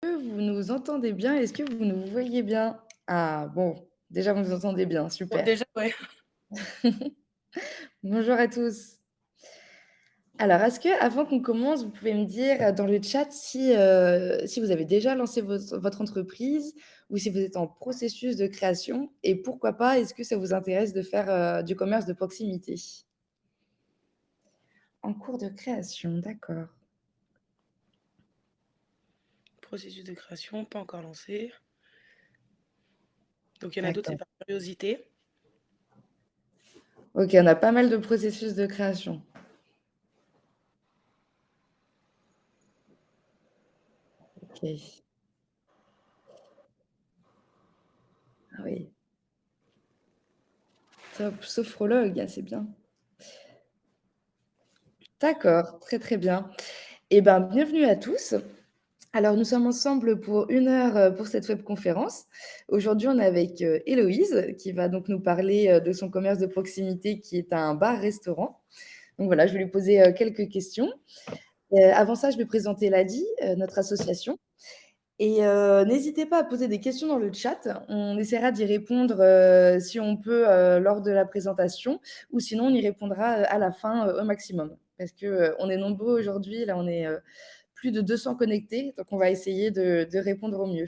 Vous nous entendez bien? Est-ce que vous nous voyez bien? Ah bon, déjà vous nous entendez bien, Bon, super. déjà, ouais. Bonjour à tous. Alors, est-ce que, avant qu'on commence, vous pouvez me dire dans le chat si vous avez déjà lancé votre entreprise ou si vous êtes en processus de création et pourquoi pas, est-ce que ça vous intéresse de faire du commerce de proximité? En cours de création, d'accord. Processus de création, pas encore lancé. Donc il y en a d'autres, c'est D'accord. par curiosité. Ok, on a pas mal de processus de création. Ok. Ah oui. Top, sophrologue, ah, c'est bien. D'accord, très, très bien. Eh ben, bienvenue à tous. Alors, nous sommes ensemble pour 1 heure, pour cette webconférence. Aujourd'hui, on est avec, Héloïse qui va donc nous parler, de son commerce de proximité qui est un bar-restaurant. Donc voilà, je vais lui poser, quelques questions. Avant ça, je vais présenter l'ADI, notre association et n'hésitez pas à poser des questions dans le chat. On essaiera d'y répondre, si on peut, lors de la présentation ou sinon on y répondra, à la fin, au maximum. Parce que, on est nombreux aujourd'hui, là, on est, plus de 200 connectés, donc on va essayer de répondre au mieux.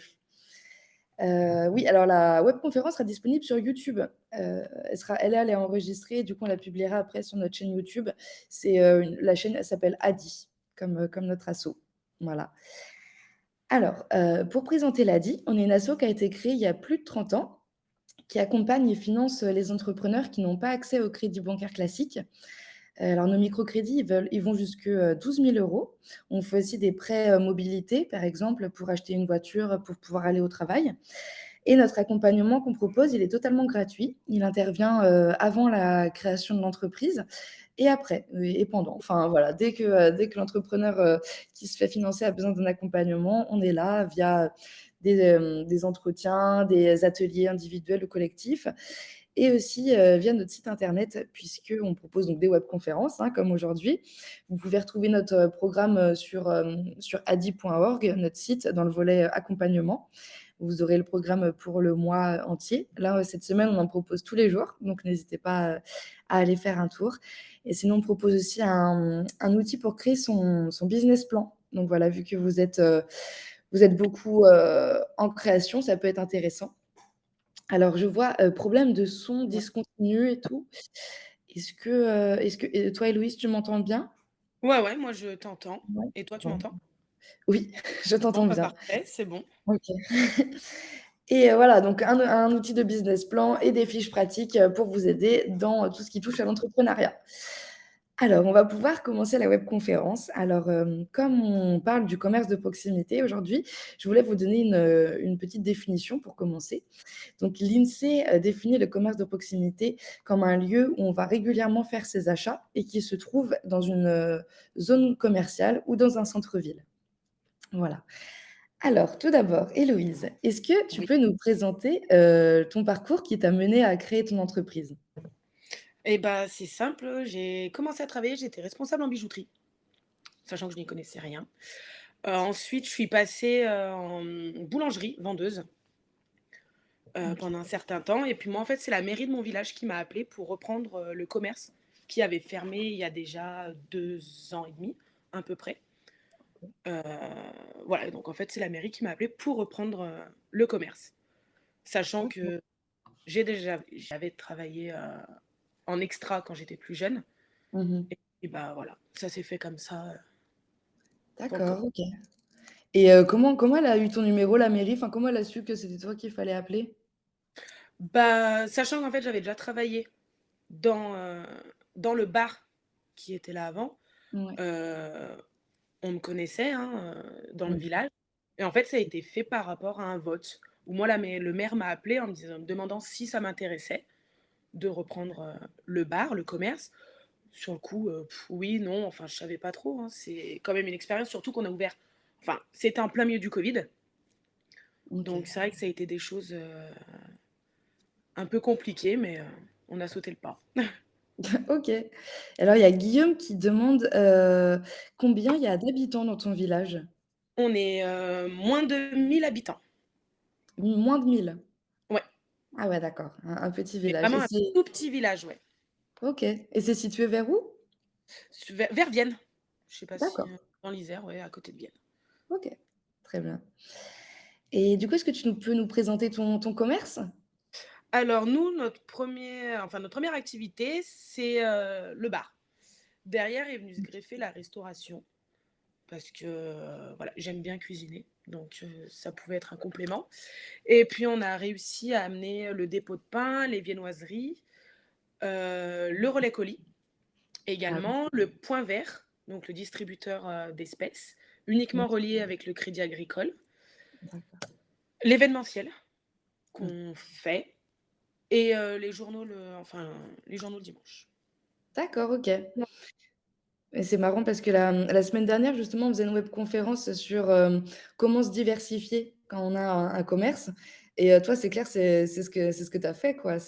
Oui, alors la webconférence sera disponible sur YouTube. Elle est enregistrée, du coup, on la publiera après sur notre chaîne YouTube. C'est, la chaîne, elle s'appelle Adi, comme notre asso. Voilà. Alors, pour présenter l'Adi, on est une asso qui a été créée il y a plus de 30 ans, qui accompagne et finance, les entrepreneurs qui n'ont pas accès au crédit bancaire classique. Alors nos microcrédits, ils vont jusque, 12 000 €. On fait aussi des prêts, mobilité, par exemple, pour acheter une voiture, pour pouvoir aller au travail et notre accompagnement qu'on propose, il est totalement gratuit. Il intervient, avant la création de l'entreprise et après et pendant. Enfin voilà, dès que l'entrepreneur, qui se fait financer a besoin d'un accompagnement, on est là via des entretiens, des ateliers individuels ou collectifs et aussi, via notre site internet puisqu'on propose donc des webconférences, hein, comme aujourd'hui. Vous pouvez retrouver notre, programme, sur adi.org, notre site, dans le volet, accompagnement. Vous aurez le programme pour le mois entier. Là, cette semaine, on en propose tous les jours, donc n'hésitez pas, à aller faire un tour et sinon on propose aussi un outil pour créer son business plan. Donc voilà, vu que vous êtes beaucoup, en création, ça peut être intéressant. Alors je vois, problème de son Ouais. discontinu et tout. Est-ce que et toi, Héloïse, tu m'entends bien? Ouais, ouais, moi je t'entends. Ouais. Et toi, tu Bon. m'entends? Oui, je Bon, t'entends bah bien. parfait, c'est bon. OK. Et voilà, donc un outil de business plan et des fiches pratiques, pour vous aider dans, tout ce qui touche à l'entrepreneuriat. Alors, on va pouvoir commencer la webconférence. Alors, comme on parle du commerce de proximité aujourd'hui, je voulais vous donner une petite définition pour commencer. Donc l'INSEE, définit le commerce de proximité comme un lieu où on va régulièrement faire ses achats et qui se trouve dans une, zone commerciale ou dans un centre-ville. Voilà. Alors, tout d'abord, Héloïse, est-ce que tu Oui. peux nous présenter, ton parcours qui t'a mené à créer ton entreprise? Et bah, c'est simple, j'ai commencé à travailler, j'étais responsable en bijouterie, sachant que je n'y connaissais rien. Ensuite, je suis passée, en boulangerie, vendeuse, OK. pendant un certain temps et puis moi, en fait, c'est la mairie de mon village qui m'a appelée pour reprendre, le commerce qui avait fermé il y a déjà 2 ans et demi, à peu près. Heu, voilà, donc en fait, c'est la mairie qui m'a appelée pour reprendre, le commerce. Sachant OK. que j'avais travaillé, en extra quand j'étais plus jeune Mmh. et bah, voilà, ça s'est fait comme ça, pour le D'accord, OK. Et comment elle a eu ton numéro, la mairie? Enfin, comment elle a su que c'était toi qu'il fallait appeler? bah, sachant qu'en fait, j'avais déjà travaillé dans, dans le bar qui était là avant, Ouais. heu, on me connaissait, hein, dans le Mmh. village et en fait, ça a été fait par rapport à un vote où moi, le maire m'a appelée en me demandant si ça m'intéressait de reprendre, le bar, le commerce. Sur le coup, oui, non, enfin, je savais pas trop, hein. C'est quand même une expérience, surtout qu'on a ouvert enfin, c'était en plein milieu du covid, donc OK. c'est vrai que ça a été des choses, un peu compliquées, mais on a sauté le pas. OK. Alors il y a Guillaume qui demande, combien il y a d'habitants dans ton village? On est, moins de 1 000 habitants. Moins de 1000. Ouais, Ah ouais, d'accord, un petit mais village et vraiment un c'est tout petit village, ouais. OK et c'est situé vers où? Vers Vienne. Je sais pas si, D'accord, dans l'Isère, ouais, à côté de Vienne. OK, très bien et du coup, est-ce que tu peux nous présenter ton commerce? Alors nous, notre première activité, c'est, le bar. Derrière est venue se greffer la restauration parce que, voilà, j'aime bien cuisiner, donc ça pouvait être un complément et puis on a réussi à amener le dépôt de pain, les viennoiseries, le relais colis, Ah oui, également le point vert, donc le distributeur, d'espèces, uniquement OK, relié avec le Crédit Agricole, d'accord. l'événementiel Mmh. qu'on fait et les journaux le dimanche. D'accord, OK et c'est marrant parce que la semaine dernière, justement, on faisait une webconférence sur, comment se diversifier quand on a un commerce et toi, c'est clair, c'est ce que tu as fait, quoi,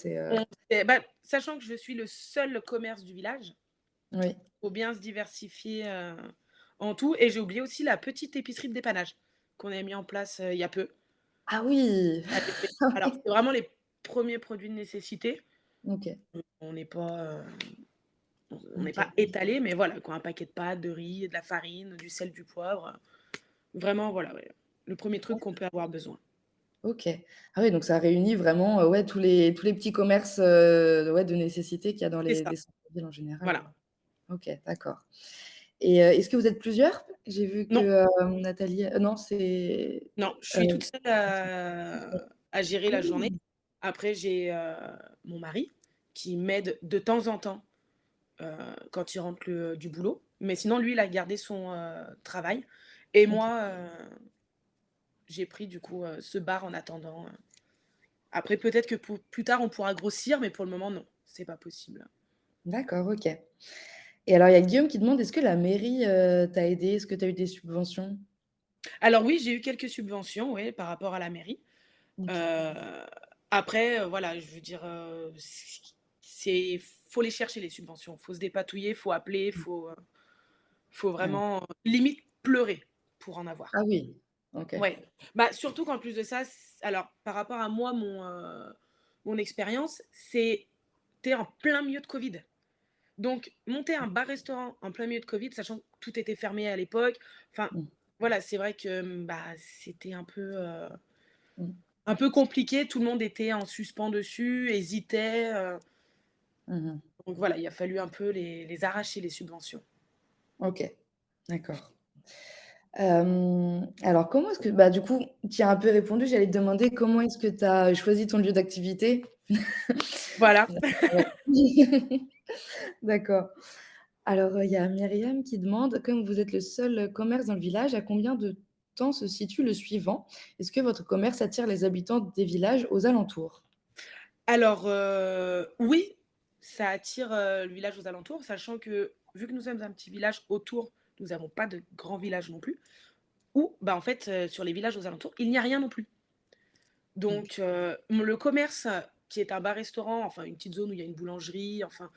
Sachant que je suis le seul commerce du village, oui. faut bien se diversifier, en tout et j'ai oublié aussi la petite épicerie de dépannage qu'on a mis en place, il y a peu. Ah oui! Avec les Ah Alors oui. c'est vraiment les premiers produits de nécessité. OK, On n'est pas, on n'est OK. pas étalé, mais voilà quoi, un paquet de pâtes, de riz, de la farine, du sel, du poivre, vraiment voilà, ouais, le premier truc qu'on peut avoir besoin. OK. Ah oui, donc ça réunit vraiment, ouais, tous les petits commerces, ouais, de nécessité qu'il y a dans C'est les ça, centres-villes en général, voilà. ouais. OK, d'accord et est-ce que vous êtes plusieurs? J'ai vu Non, que, Nathalie non, c'est, non, je heu, suis toute seule à gérer la journée. mmh, Après j'ai, mon mari qui m'aide de temps en temps, quand il rentre du boulot. Mais sinon, lui, il a gardé son, travail et OK. moi, j'ai pris du coup, ce bar en attendant. Après peut-être que pour plus tard, on pourra grossir, mais pour le moment, non, c'est pas possible. D'accord, OK et alors il y a Guillaume qui demande: «Est-ce que la mairie, t'a aidé? Est-ce que tu as eu des subventions?» Alors oui, j'ai eu quelques subventions, ouais, par rapport à la mairie. OK. Heu, Après, voilà, je veux dire, c'est faut les chercher les subventions. Faut se dépatouiller, faut appeler, Mmh. faut Ouais. vraiment, limite pleurer pour en avoir. Ah oui, OK. Ouais, bah, surtout qu'en plus de ça, alors par rapport à moi, mon expérience, c'était en plein milieu de Covid. Donc monter un bar-restaurant en plein milieu de Covid, sachant que tout était fermé à l'époque, enfin Mmh. voilà, c'est vrai que, bah, c'était Mmh. un peu compliqué. Tout le monde était en suspens dessus, hésitait, Mmh mh. donc voilà, il a fallu un peu les arracher les subventions. OK, d'accord. Alors comment est-ce que bah, du coup, tu y as un peu répondu, j'allais te demander comment est-ce que tu as choisi ton lieu d'activité? Voilà. D'accord. Alors, il y a Myriam qui demande: «Comme vous êtes le seul, commerce dans le village, à combien de temps se situe le suivant? Est-ce que votre commerce attire les habitants des villages aux alentours?» Alors, oui, ça attire, le village aux alentours, sachant que, vu que nous sommes un petit village autour, nous n'avons pas de grands villages non plus, où, bah, en fait, sur les villages aux alentours, il n'y a rien non plus. OK. Donc, le commerce qui est un bar-restaurant, enfin une petite zone où il y a une boulangerie, enfin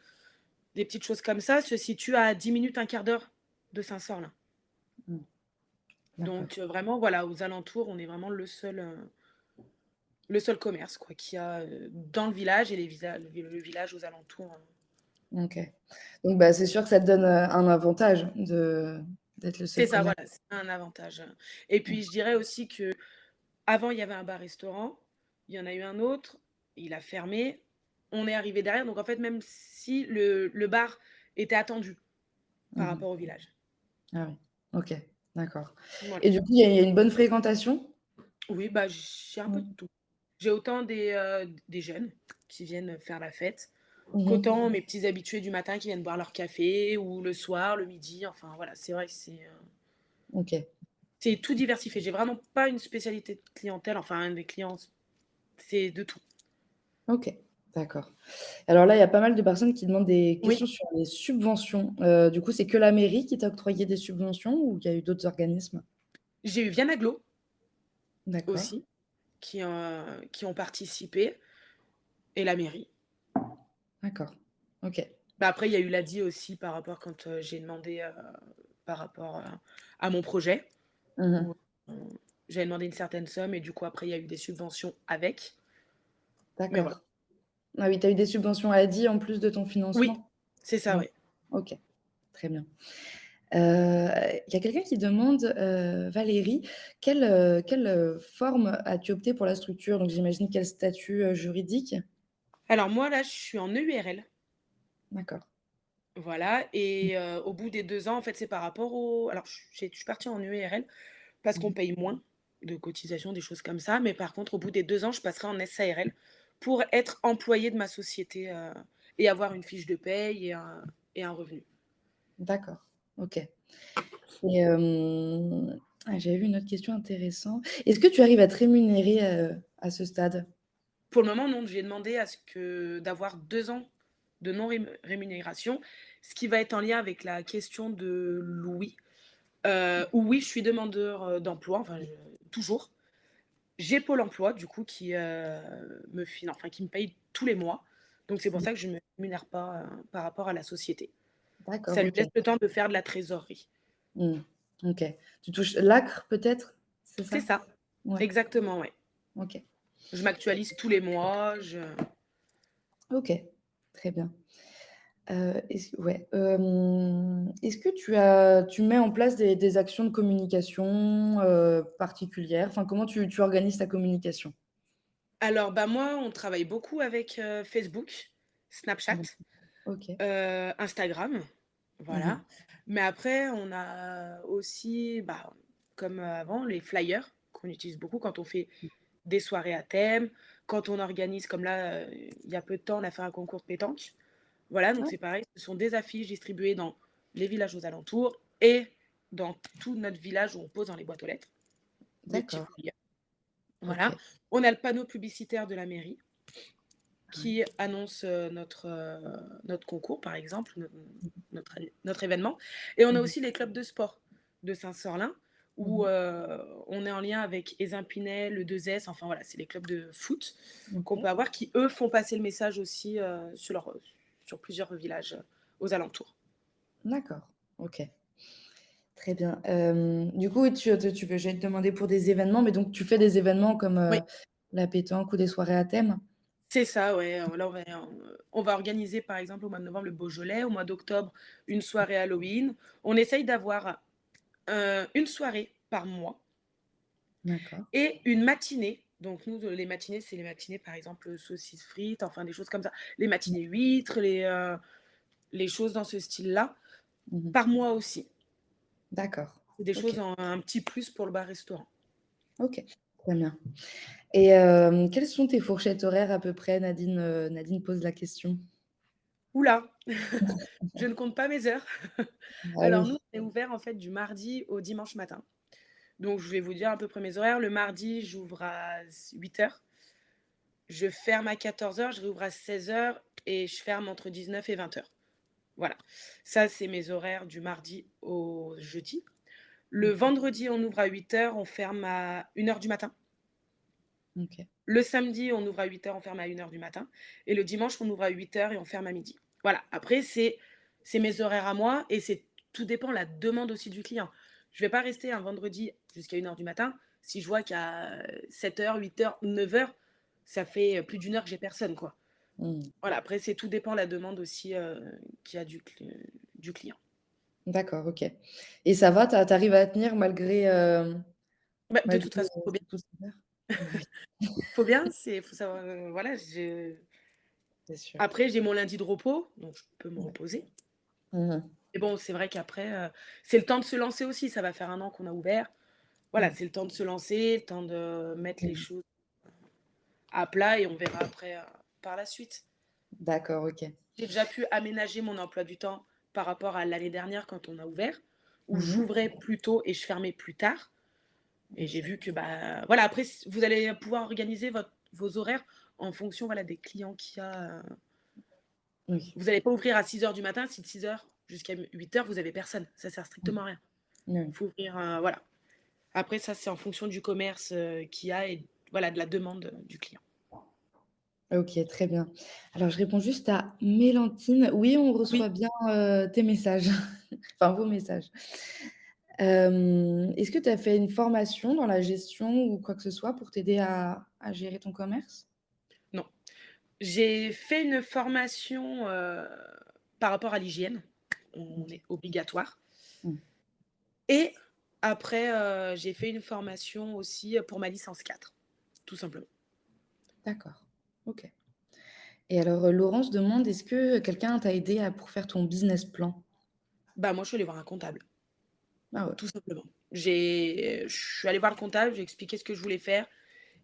des petites choses comme ça, se situe à 10 minutes, un quart d'heure de Saint-Sorlin. Mmh. D'accord. Donc, vraiment, voilà, aux alentours, on est vraiment le seul commerce quoi qu'il y a, dans le village et le village aux alentours, OK. Donc bah, c'est sûr que ça te donne, un avantage d'être le c'est seul ça, commerce. voilà, c'est un avantage, et Mmh. puis je dirais aussi qu'avant il y avait un bar-restaurant, il y en a eu un autre, il a fermé, on est arrivé derrière, donc en fait, même si le bar était attendu par Mmh. rapport au village. Ah oui. OK, d'accord Voilà. et du coup, il y a une bonne fréquentation? Oui, bah, j'ai un peu de Mmh. tout. J'ai autant des jeunes qui viennent faire la fête, Mmh mh. qu'autant mes petits habitués du matin qui viennent boire leur café ou le soir, le midi, enfin voilà, c'est vrai que OK. c'est tout diversifié. J'ai vraiment pas une spécialité de clientèle, enfin des clients, c'est de tout. OK, d'accord. Alors là, il y a pas mal de personnes qui demandent des Oui, questions sur les subventions. Du coup, c'est que la mairie qui t'a octroyé des subventions ou il y a eu d'autres organismes? j'ai eu Vianaglo D'accord, aussi qui ont participé et la mairie. d'accord. OK. Bah, après il y a eu l'ADI aussi par rapport quand, j'ai demandé, par rapport, à mon projet. Mmh. où, heu, j'avais demandé une certaine somme et du coup après il y a eu des subventions avec. Mais voilà. D'accord. Ah oui, tu as eu des subventions ADI en plus de ton Oui, financement? c'est ça, Ouais. ouais. OK, très bien. Il y a quelqu'un qui demande, Valérie, quelle forme as-tu opté pour la structure? Donc j'imagine quel statut, juridique? Alors moi là, je suis en EURL, D'accord. voilà Mmh et au bout des 2 ans, en fait, c'est par rapport au alors je suis partie en EURL parce qu'on mh. paye moins de cotisations, des choses comme ça, mais par contre, au bout des 2 ans, je passerai en SARL pour être employée de ma société, et avoir une fiche de paye et un revenu. D'accord, OK et j'avais vu une autre question intéressante. Est-ce que tu arrives à te rémunérer, à ce stade? Pour le moment, non, j'ai demandé à ce que d'avoir 2 ans de non rémunération, ce qui va être en lien avec la question de l'ouïe, où oui, je suis demandeur, d'emploi, enfin, je toujours. J'ai Pôle emploi du coup qui, qui me paye tous les mois, donc c'est pour ça que je ne me rémunère pas, par rapport à la société. D'accord, Ça lui OK. laisse le temps de faire de la trésorerie. Mmh. OK. Tu touches l'ACRE peut-être? C'est C'est ça? ça, Ouais, exactement, ouais. OK. Je m'actualise tous les mois, je OK, très bien. Est-ce que tu mets en place des actions de communication, particulières? Enfin, comment tu organises ta communication? alors, bah, moi, on travaille beaucoup avec, Facebook, Snapchat, Mmh. OK. Instagram, Mmh mh. voilà. Mais après, on a aussi, bah, comme, avant, les flyers qu'on utilise beaucoup quand on fait des soirées à thème, quand on organise comme là, il y a peu de temps, on a fait un concours de pétanque. Voilà, donc Ah, c'est pareil, ce sont des affiches distribuées dans les villages aux alentours et dans tout notre village où on pose dans les boîtes aux lettres, des petits d'accord. flyers. Voilà. OK. On a le panneau publicitaire de la mairie qui annonce, notre concours, par exemple, notre événement et on a Mmh aussi les clubs de sport de Saint-Sorlin mh. où, Mmh. on est en lien avec Ésopinel, le 2S, enfin voilà, c'est les clubs de foot qu'on peut OK. avoir qui, eux, font passer le message aussi, sur plusieurs villages, aux alentours. D'accord. OK. Très bien. Du coup, tu veux j'allais te demander pour des événements, mais donc tu fais des événements comme, Oui, la pétanque ou des soirées à thème? c'est ça, ouais, là, on va organiser, par exemple, au mois de novembre, le Beaujolais, au mois d'octobre, une soirée Halloween. On essaye d'avoir, une soirée par mois D'accord. et une matinée. Donc nous, les matinées, c'est les matinées, par exemple, saucisses frites, enfin des choses comme ça. Les matinées huîtres, les choses dans ce style-là, Mmh mh. par mois aussi. D'accord. C'est des choses OK. en un petit plus pour le bar-restaurant. OK. Très bien et quelles sont tes fourchettes horaires à peu près? Nadine pose la question. Ouh là! Je ne compte pas mes heures. Ah Alors nous, oui. on est ouvert en fait du mardi au dimanche matin. Donc je vais vous dire à peu près mes horaires. Le mardi, j'ouvre à 8 heures. Je ferme à 14 heures. Je réouvre à 16 heures et je ferme entre 19 et 20 heures. Voilà. Ça, c'est mes horaires du mardi au jeudi. Le OK. vendredi, on ouvre à 8 heures. On ferme à 1 heure du matin. OK. Le samedi, on ouvre à 8 heures. On ferme à 1 heure du matin et le dimanche, on ouvre à 8 heures et on ferme à midi. Voilà. Après, c'est mes horaires à moi et c'est tout dépend la demande aussi du client. Je vais pas rester un vendredi jusqu'à 1 heure du matin. Si je vois qu'à 7 heures, 8 heures, 9 heures, ça fait plus d'1 heure que j'ai personne, quoi. Mmh. Voilà, après c'est tout dépend la demande aussi, qu'il y a du client. D'accord, OK et ça va, tu arrives à tenir malgré, Bah, de malgré, toute façon, faut bien. tous ces heures? Oui, Faut savoir, voilà, c'est sûr. après j'ai mon lundi de repos, donc je peux me Ouais. reposer. Mmh mh. Mais bon, c'est vrai qu'après, c'est le temps de se lancer aussi. Ça va faire 1 an qu'on a ouvert. Voilà, Mmh. c'est le temps de se lancer, le temps de mettre les Mmh. choses à plat et on verra après, par la suite. D'accord, OK. J'ai déjà pu aménager mon emploi du temps par rapport à l'année dernière quand on a ouvert, où Mmh mh. j'ouvrais plus tôt et je fermais plus tard et j'ai OK. vu que, bah, voilà, après vous allez pouvoir organiser vos horaires en fonction, voilà, des clients qu'il y a, Oui. vous allez pas ouvrir à 6 heures du matin, si de 6 heures jusqu'à 8 heures vous avez personne. Ça sert Mmh. strictement à rien. Oui. Faut ouvrir, voilà. Après ça, c'est en fonction du commerce, qu'il y a et voilà, de la demande, du client. OK, très bien. Alors je réponds juste à Mélantine. Oui, on reçoit Oui, bien, tes messages, enfin vos messages. Est-ce que tu as fait une formation dans la gestion ou quoi que ce soit pour t'aider à gérer ton commerce? Non. J'ai fait une formation, par rapport à l'hygiène. On OK. est obligatoire Mmh. et après, j'ai fait une formation aussi, pour ma licence 4, tout simplement. D'accord. OK. Et alors, Laurence demande: «Est-ce que quelqu'un t'a aidé à pour faire ton business plan?» Bah, moi, je suis allée voir un comptable, Ah ouais. tout simplement. Je suis allée voir le comptable, j'ai expliqué ce que je voulais faire.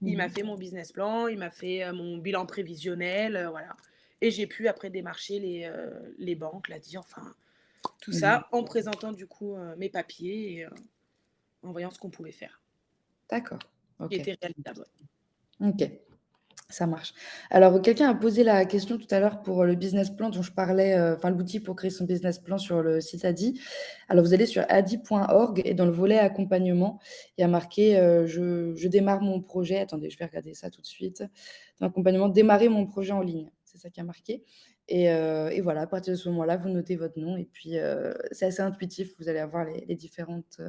Il m'a Mmh. fait mon business plan, il m'a fait, mon bilan prévisionnel, voilà et j'ai pu après démarcher les banques, la DIR, enfin tout Mmh. ça en présentant du coup, mes papiers et en voyant ce qu'on pouvait faire, D'accord. qui OK. était réalisable, ouais. OK. Ça marche. Alors, quelqu'un a posé la question tout à l'heure pour le business plan dont je parlais, enfin l'outil pour créer son business plan sur le site Addy. Alors vous allez sur addy.org et dans le volet accompagnement, il y a marqué, je démarre mon projet. Attendez, je vais regarder ça tout de suite. Dans l'accompagnement, démarrer mon projet en ligne. C'est ça qui a marqué et voilà, à partir de ce moment-là, vous notez votre nom et puis, c'est assez intuitif. Vous allez avoir les différentes,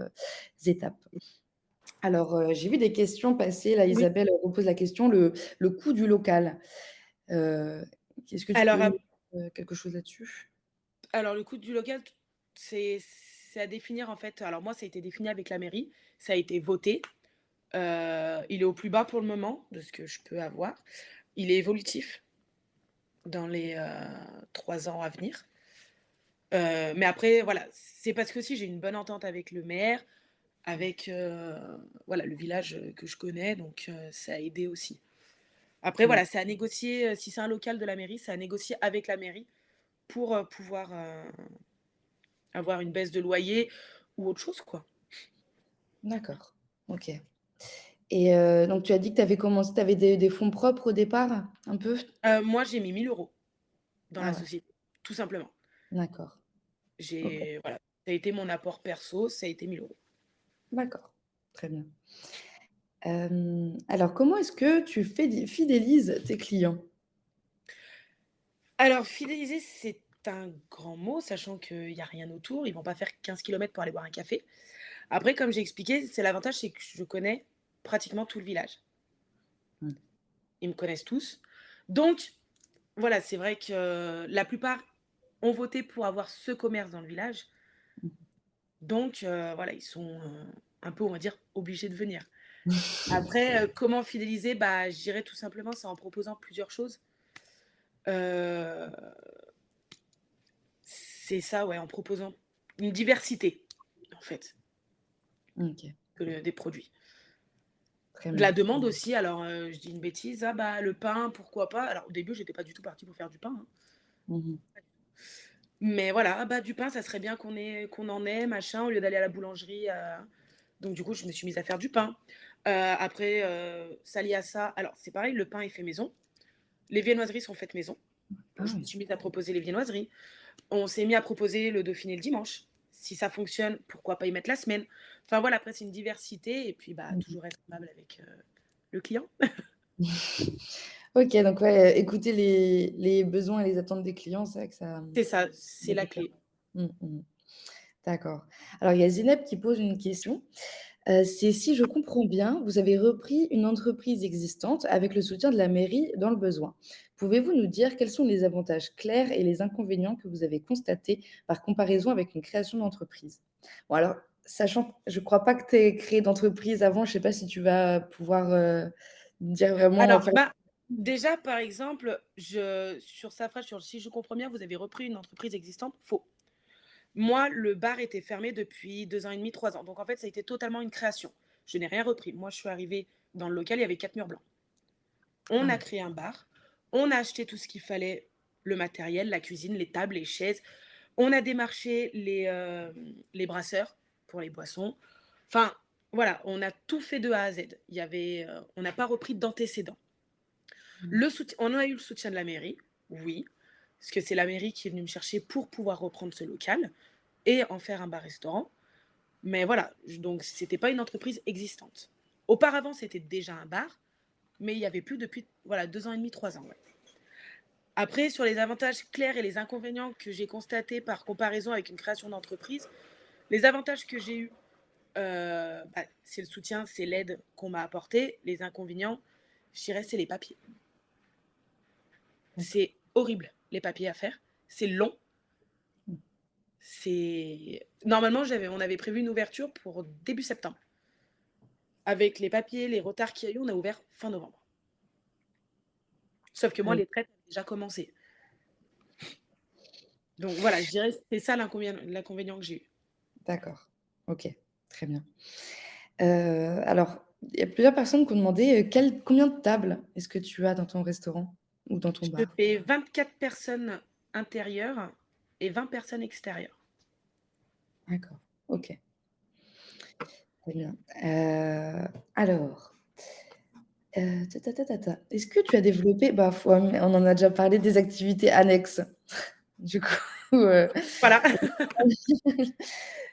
étapes. Alors, j'ai vu des questions passer. Là, Oui, Isabelle repose la question, le coût du local. Heu, est-ce que tu alors peux ap nous dire, quelque chose là-dessus? alors le coût du local, c'est à définir en fait. Alors moi, ça a été défini avec la mairie, ça a été voté. Il est au plus bas pour le moment de ce que je peux avoir. Il est évolutif dans les, 3 ans à venir. Mais après voilà, c'est parce qu'aussi j'ai une bonne entente avec le maire, avec, voilà le village, que je connais donc ça a aidé aussi. Après Mmh. voilà, c'est à négocier, si c'est un local de la mairie, c'est à négocier avec la mairie pour, pouvoir, avoir une baisse de loyer ou autre chose quoi. D'accord, OK et donc tu as dit que tu avais commencé tu avais des fonds propres au départ, un peu? Moi j'ai mis 1 000 € dans Ah la ouais, société, tout simplement. d'accord, OK, J'ai voilà, ça a été mon apport perso, ça a été 1 000 €. d'accord, très bien. Alors comment est-ce que tu fidélises tes clients? Alors fidéliser, c'est un grand mot, sachant qu'il y a rien autour, ils vont pas faire 15 kilomètres pour aller boire un café. Après, comme j'ai expliqué, c'est l'avantage, c'est que je connais pratiquement tout le village. Mmh. Ils me connaissent tous. Donc voilà, c'est vrai que la plupart ont voté pour avoir ce commerce dans le village. Donc voilà, ils sont, un peu, on va dire, obligés de venir. Après, comment fidéliser? Bah, je dirais tout simplement, c'est en proposant plusieurs choses. Heu, c'est ça, ouais, en proposant une diversité, en fait, OK, des produits. très De la bien. demande aussi, alors, je dis une bêtise: «Ah bah, le pain, pourquoi pas?» Alors au début, j'étais pas du tout partie pour faire du pain, hein. Mmh. Mais voilà: «Ah bah, du pain, ça serait bien qu'on en ait, machin, au lieu d'aller à la boulangerie», donc du coup, je me suis mise à faire du pain. Après, ça lié à ça alors c'est pareil, le pain est fait maison. Les viennoiseries sont faites maison. Ah Je me oui. suis mise à proposer les viennoiseries. On s'est mis à proposer le Dauphiné le dimanche. Si ça fonctionne, pourquoi pas y mettre la semaine? Enfin voilà, après c'est une diversité et puis, bah, Mmh. toujours être aimable avec, le client. OK, donc ouais, écouter les besoins et les attentes des clients, c'est vrai que ça, C'est ça, il y c'est a la des faire. clé. Mmh mh. D'accord. Alors il y a Zineb qui pose une question. C'est si je comprends bien, vous avez repris une entreprise existante avec le soutien de la mairie dans le besoin. Pouvez-vous nous dire quels sont les avantages clairs et les inconvénients que vous avez constatés par comparaison avec une création d'entreprise? Bon alors, sachant je ne crois pas que tu aies créé d'entreprise avant, je ne sais pas si tu vas pouvoir, dire vraiment, Alors, faire bah, déjà, par exemple, sur sa phrase, sur «Si je comprends bien, vous avez repris une entreprise existante», faux. Moi, le bar était fermé depuis 2 ans et demi, 3 ans. Donc en fait, ça a été totalement une création. Je n'ai rien repris. Moi, je suis arrivée dans le local, il y avait 4 murs blancs. On ah a oui. créé un bar, on a acheté tout ce qu'il fallait, le matériel, la cuisine, les tables, les chaises. On a démarché les brasseurs pour les boissons. Enfin, voilà, on a tout fait de A à Z. On n'a pas repris d'antécédents. Mmh. On a eu le soutien de la mairie, oui, parce que c'est la mairie qui est venue me chercher pour pouvoir reprendre ce local et en faire un bar-restaurant. Mais voilà, donc c'était pas une entreprise existante. Auparavant, c'était déjà un bar, mais il y avait plus depuis, voilà, 2 ans et demi, 3 ans, ouais. Après, sur les avantages clairs et les inconvénients que j'ai constatés par comparaison avec une création d'entreprise, les avantages que j'ai eus, c'est le soutien, c'est l'aide qu'on m'a apporté. Les inconvénients, je dirais, c'est les papiers. D'accord. C'est horrible, les papiers à faire. C'est long. Mmh. C'est normalement, on avait prévu une ouverture pour début septembre. Avec les papiers, les retards qu'il y a eu, on a ouvert fin novembre. Sauf que moi, Oui, les traites avaient déjà commencé. Donc voilà, je dirais c'est ça l'inconvénient que j'ai eu. d'accord. OK, très bien. Alors, il y a plusieurs personnes qui ont demandé, combien de tables est-ce que tu as dans ton restaurant ou dans ton Je bar? fais 24 personnes intérieures et 20 personnes extérieures. D'accord, OK, très bien. Alors, ta ta ta ta ta. Est-ce que tu as développé bah, ouais, mais on en a déjà parlé des activités annexes. Du coup, Voilà.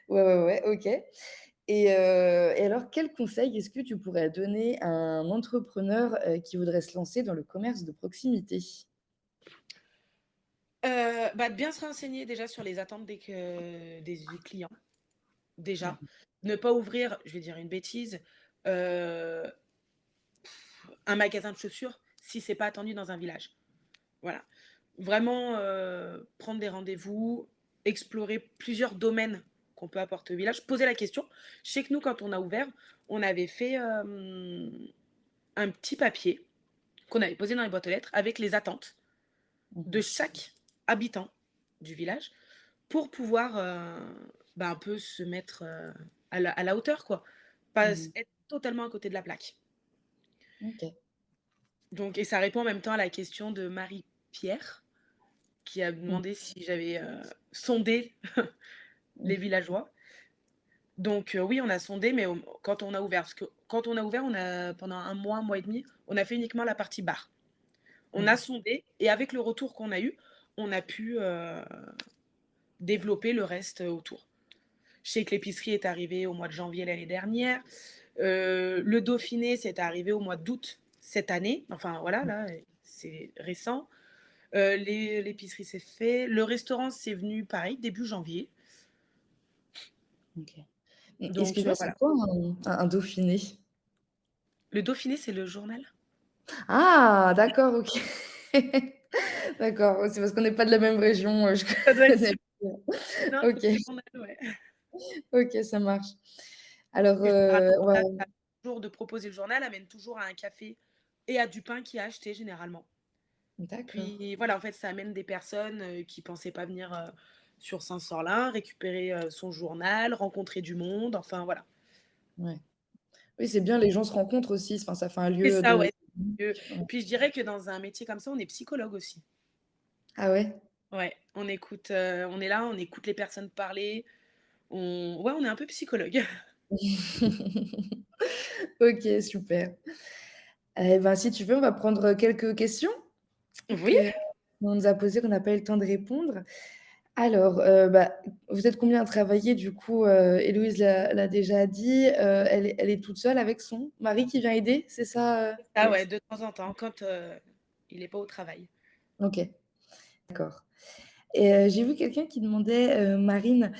ouais, ouais, ouais, OK. Et alors, quel conseil est-ce que tu pourrais donner à un entrepreneur, qui voudrait se lancer dans le commerce de proximité? De bien se renseigner déjà sur les attentes des clients, déjà. Mmh. Ne pas ouvrir, je vais dire une bêtise, heu, un magasin de chaussures si c'est pas attendu dans un village. Voilà. Vraiment, prendre des rendez-vous, explorer plusieurs domaines qu'on peut apporter au village, poser la question. Je sais que nous, quand on a ouvert, on avait fait, un petit papier qu'on avait posé dans les boîtes aux lettres avec les attentes Mmh de mh. chaque habitant du village pour pouvoir, un peu se mettre, à la hauteur quoi. Pas Mmh s mh. être totalement à côté de la plaque. OK. Donc et ça répond en même temps à la question de Marie-Pierre qui a Mmh. demandé si j'avais, sondé les Mmh. villageois. Donc oui, on a sondé, mais quand on a ouvert, parce que quand on a ouvert, on a pendant un mois et demi, on a fait uniquement la partie bar. On Mmh. a sondé et avec le retour qu'on a eu, on a pu, développer le reste, autour. Je sais que l'épicerie est arrivée au mois de janvier l'année dernière. Le Dauphiné, c'est arrivé au mois d'août cette année. Enfin voilà, là, c'est récent. L'épicerie, c'est fait. Le restaurant, c'est venu pareil, début janvier. OK. Mmh, Donc excuse-moi, c'est voilà. quoi un dauphiné? Le Dauphiné, c'est le journal? Ah! D'accord, OK. D'accord, ouais, c'est parce qu'on n'est pas de la même région, je Ça doit être connais celui pas. non, c'est OK, le journal, ouais. OK, ça marche. Alors, Et généralement, on va toujours de proposer le journal amène toujours à un café et à du pain qui est acheté généralement. d'accord, Puis voilà, en fait, ça amène des personnes, qui pensaient pas venir, sur Saint-Sorlin, récupérer, son journal, rencontrer du monde, enfin voilà. ouais. Oui, c'est bien, les gens se rencontrent aussi, enfin, ça fait un C'est lieu ça, de ouais. Heu, ouais. Puis je dirais que dans un métier comme ça, on est psychologue aussi. Ah ouais? Ouais, on écoute, on est là, on écoute les personnes parler, on est un peu psychologue. OK, super. Eh ben, si tu veux, on va prendre quelques questions Oui. que qu'on nous a posées, qu'on n'a pas eu le temps de répondre. Alors, vous êtes combien à travailler du coup? Héloïse l'a déjà dit, elle est toute seule avec son mari qui vient aider, c'est ça, Ah ouais, Alex? de temps en temps quand, il est pas au travail. OK, d'accord. Et j'ai vu quelqu'un qui demandait, Marine,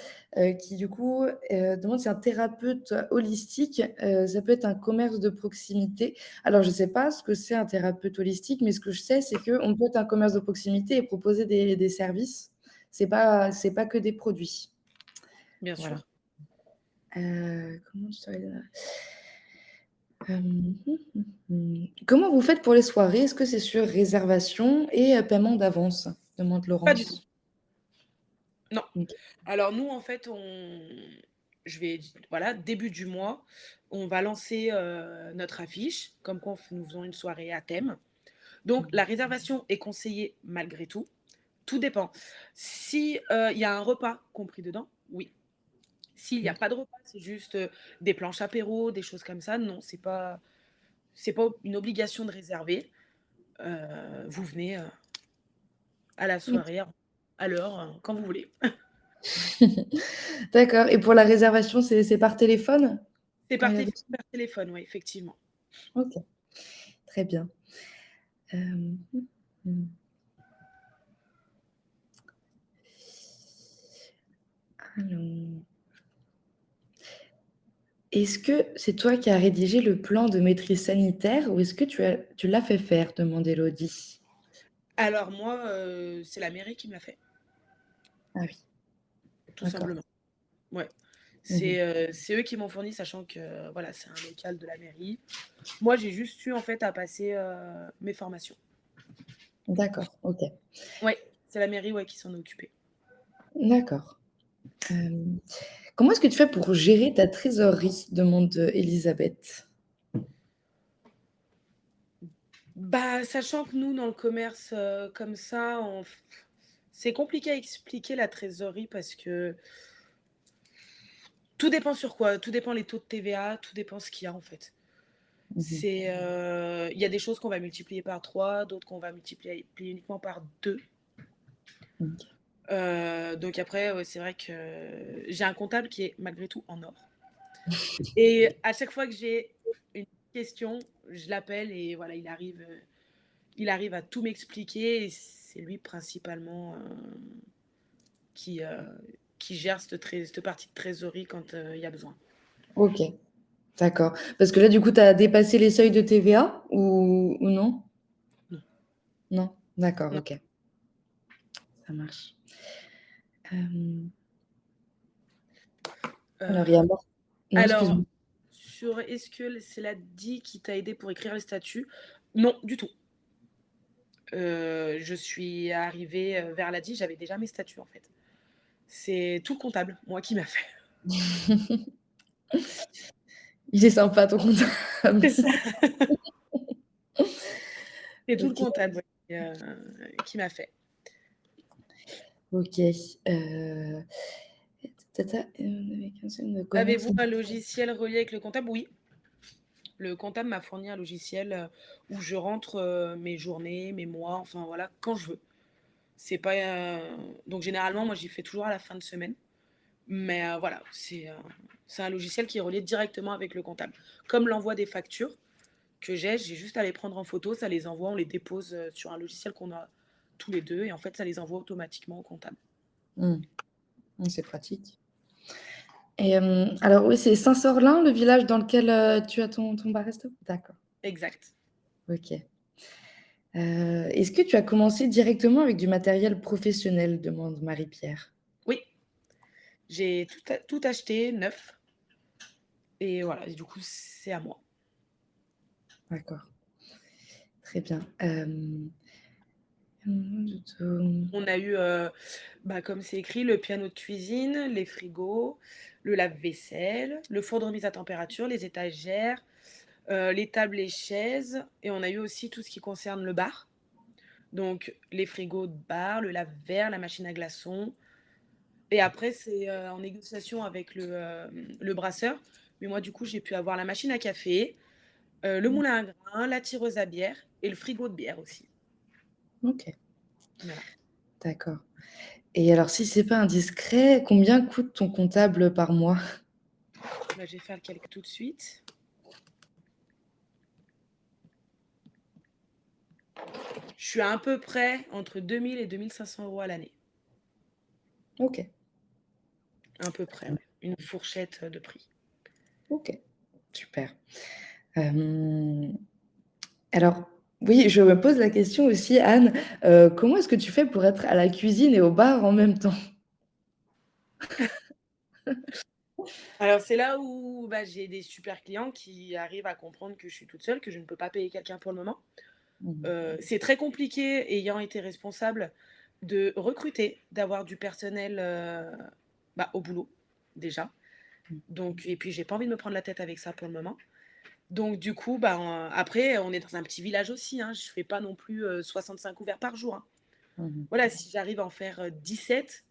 qui du coup, demande si un thérapeute holistique, ça peut être un commerce de proximité. Alors je ne sais pas ce que c'est un thérapeute holistique, mais ce que je sais, c'est qu'on peut être un commerce de proximité et proposer des services. C'est pas que des produits. Bien Voilà. sûr. Comment je saurais dire? Comment vous faites pour les soirées? Est-ce que c'est sur réservation et paiement d'avance? Demande Pas du tout. Laurence. Non. OK. Alors nous, en fait, je vais voilà, début du mois, on va lancer, notre affiche, comme quoi nous faisons une soirée à thème. Donc Mmh. la réservation est conseillée malgré tout. Tout dépend. Si, il y a un repas compris dedans, oui. S'il y a OK. pas de repas, c'est juste, des planches apéro, des choses comme ça, non, c'est pas une obligation de réserver. Vous venez, à la OK. soirée, à l'heure, quand vous voulez. D'accord, et pour la réservation, c'est par téléphone? C'est Quand il par y a té des par téléphone, oui, effectivement. OK, très bien. Hem, mmh. Alors, Est-ce que c'est toi qui as rédigé le plan de maîtrise sanitaire ou est-ce que tu l'as fait faire? demande Élodie. Alors moi, c'est la mairie qui me l'a fait, Ah oui, tout d'accord. simplement. Ouais. Mmh. C'est eux qui m'ont fourni, sachant que, voilà, c'est un local de la mairie. Moi, j'ai juste eu, en fait, à passer, mes formations. D'accord, OK. Ouais, c'est la mairie, ouais, qui s'en est occupée. D'accord. Hem, Comment est-ce que tu fais pour gérer ta trésorerie? demande, Élisabeth. Bah, sachant que nous, dans le commerce, comme ça, c'est compliqué à expliquer la trésorerie parce que tout dépend sur quoi, tout dépend les taux de TVA, tout dépend ce qu'il y a, en fait. Mmh. Il y a des choses qu'on va multiplier par 3, d'autres qu'on va multiplier uniquement par 2. OK. Donc après, ouais, c'est vrai que j'ai un comptable qui est malgré tout en or et à chaque fois que j'ai une question, je l'appelle et voilà, il arrive à tout m'expliquer et c'est lui principalement, qui, heu, qui gère cette partie de trésorerie quand, il y a besoin. OK, d'accord. Parce que là, du coup, tu as dépassé les seuils de TVA ou non? Non, Non? D'accord, non, OK, ça marche. Hem, alors il y a heu, moi non, alors excuse-moi. sur est-ce que c'est la DII qui t'a aidé pour écrire les statuts? Non, du tout. Je suis arrivée, vers la DII, j'avais déjà mes statuts, en fait. C'est tout le comptable, moi, qui m'a fait. Il est sympa ton comptable. C'est ça. C'est tout le OK, comptable, ouais, qui m'a fait. OK, heu, ta ta avec un seul de commerce. Avez-vous un logiciel relié avec le comptable? Oui. Le comptable m'a fourni un logiciel, où je rentre, mes journées, mes mois, enfin voilà, quand je veux. C'est pas, donc généralement, moi, j'y fais toujours à la fin de semaine, mais voilà, c'est un logiciel qui est relié directement avec le comptable. Comme l'envoi des factures que j'ai juste à les prendre en photo, ça les envoie, on les dépose, sur un logiciel qu'on a tous les 2 et en fait, ça les envoie automatiquement au comptable. Mmh, mmh, c'est pratique et alors oui, c'est Saint-Sorlin, le village dans lequel, tu as ton bar resto? D'accord, Exact. OK. Est-ce que tu as commencé directement avec du matériel professionnel? demande Marie-Pierre. Oui, j'ai tout acheté neuf et voilà et du coup, c'est à moi. D'accord, très bien. On a eu, bah, comme c'est écrit, le piano de cuisine, les frigos, le lave-vaisselle, le four de remise à température, les étagères, les tables et chaises et on a eu aussi tout ce qui concerne le bar. Donc les frigos de bar, le lave-verre, la machine à glaçons et après c'est, en négociation avec le brasseur. Mais moi, du coup, j'ai pu avoir la machine à café, le moulin à grains, la tireuse à bière et le frigo de bière aussi. OK, Voilà. d'accord et alors si c'est pas indiscret, combien coûte ton comptable par mois? Là, je vais faire le calcul tout de suite. Je suis à peu près entre 2 000 et 2 500 € à l'année. OK, À peu près, ouais. Une fourchette, de prix. OK, super. Hem, alors oui, je me pose la question aussi Anne, comment est-ce que tu fais pour être à la cuisine et au bar en même temps? Alors c'est là où, bah, j'ai des super clients qui arrivent à comprendre que je suis toute seule, que je ne peux pas payer quelqu'un pour le moment. Mmh. C'est très compliqué, ayant été responsable, de recruter, d'avoir du personnel, bah, au boulot, déjà. Mmh. Donc et puis j'ai pas envie de me prendre la tête avec ça pour le moment. Donc du coup, ben, après on est dans un petit village aussi, hein, je fais pas non plus, 65 couverts par jour, hein. Mmh. Voilà, si j'arrive à en faire, 17,